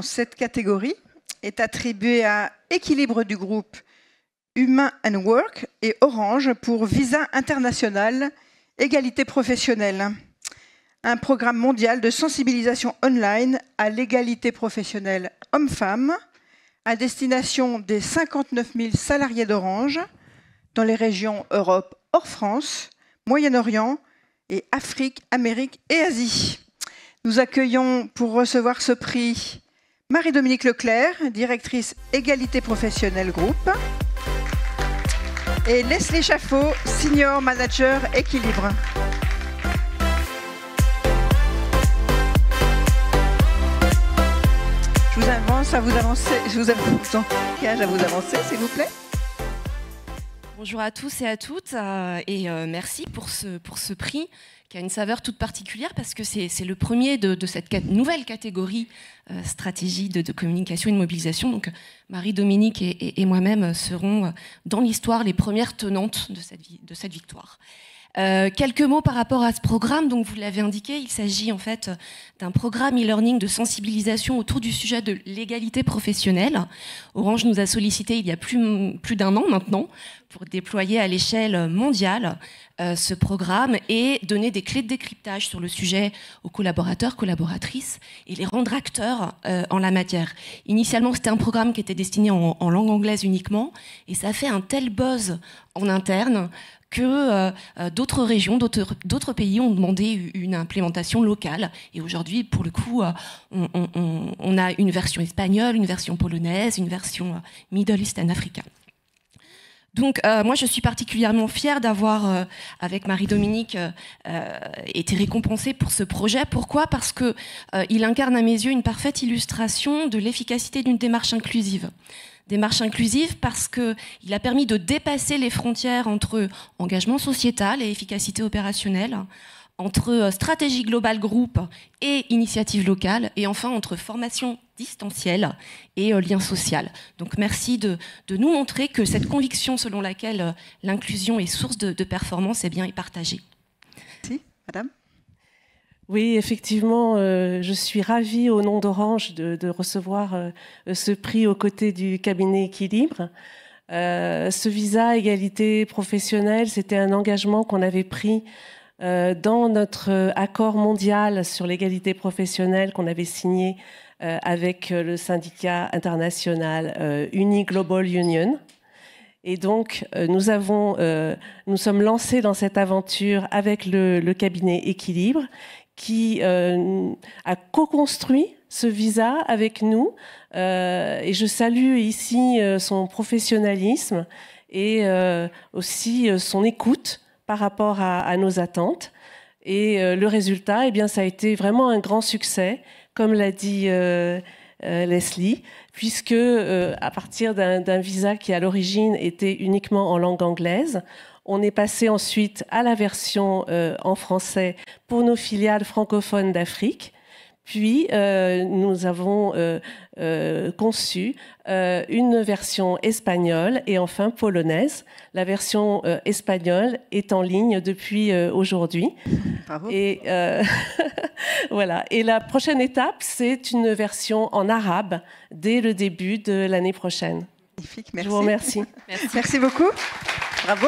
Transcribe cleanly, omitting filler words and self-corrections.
dans cette catégorie est attribué à Équilibre du groupe Humain and Work et Orange pour Visa International Égalité professionnelle. Un programme mondial de sensibilisation online à l'égalité professionnelle hommes-femmes à destination des 59 000 salariés d'Orange dans les régions Europe hors France, Moyen-Orient et Afrique, Amérique et Asie. Nous accueillons pour recevoir ce prix Marie-Dominique Leclerc, directrice Égalité professionnelle groupe, et Leslie Chaffot, senior manager Équilibre. Je vous invite à vous avancer, s'il vous plaît. Bonjour à tous et à toutes, et merci pour ce prix qui a une saveur toute particulière parce que c'est le premier de cette nouvelle catégorie stratégie de communication et de mobilisation. Donc Marie-Dominique et moi-même serons dans l'histoire les premières tenantes de cette victoire. Quelques mots par rapport à ce programme. Donc vous l'avez indiqué, il s'agit en fait d'un programme e-learning de sensibilisation autour du sujet de l'égalité professionnelle. Orange nous a sollicité il y a plus d'un an maintenant pour déployer à l'échelle mondiale ce programme et donner des clés de décryptage sur le sujet aux collaborateurs, collaboratrices et les rendre acteurs en la matière. Initialement, c'était un programme qui était destiné en langue anglaise uniquement et ça a fait un tel buzz en interne que d'autres régions, d'autres pays ont demandé une implémentation locale. Et aujourd'hui, pour le coup, on a une version espagnole, une version polonaise, une version Middle East and Africa. Donc, moi, je suis particulièrement fière d'avoir, avec Marie-Dominique, été récompensée pour ce projet. Pourquoi ? Parce qu'il incarne à mes yeux une parfaite illustration de l'efficacité d'une démarche inclusive. Démarche inclusive parce qu'il a permis de dépasser les frontières entre engagement sociétal et efficacité opérationnelle, entre stratégie globale groupe et initiative locale, et enfin entre formation distancielle et lien social. Donc merci de nous montrer que cette conviction selon laquelle l'inclusion est source de performance est partagée. Merci, madame. Oui, effectivement, je suis ravie au nom d'Orange de recevoir ce prix aux côtés du cabinet Équilibre. Ce visa égalité professionnelle, c'était un engagement qu'on avait pris dans notre accord mondial sur l'égalité professionnelle qu'on avait signé avec le syndicat international Uni Global Union. Et donc, nous sommes lancés dans cette aventure avec le cabinet Équilibre qui a co-construit ce visa avec nous. Et je salue ici son professionnalisme et aussi son écoute par rapport à nos attentes. Et le résultat, ça a été vraiment un grand succès, comme l'a dit Leslie, puisque à partir d'un visa qui à l'origine était uniquement en langue anglaise, on est passé ensuite à la version en français pour nos filiales francophones d'Afrique. Puis, nous avons conçu une version espagnole et enfin polonaise. La version espagnole est en ligne depuis aujourd'hui. Bravo. Et voilà. Et la prochaine étape, c'est une version en arabe dès le début de l'année prochaine. Magnifique, merci. Je vous remercie. Merci beaucoup. Bravo.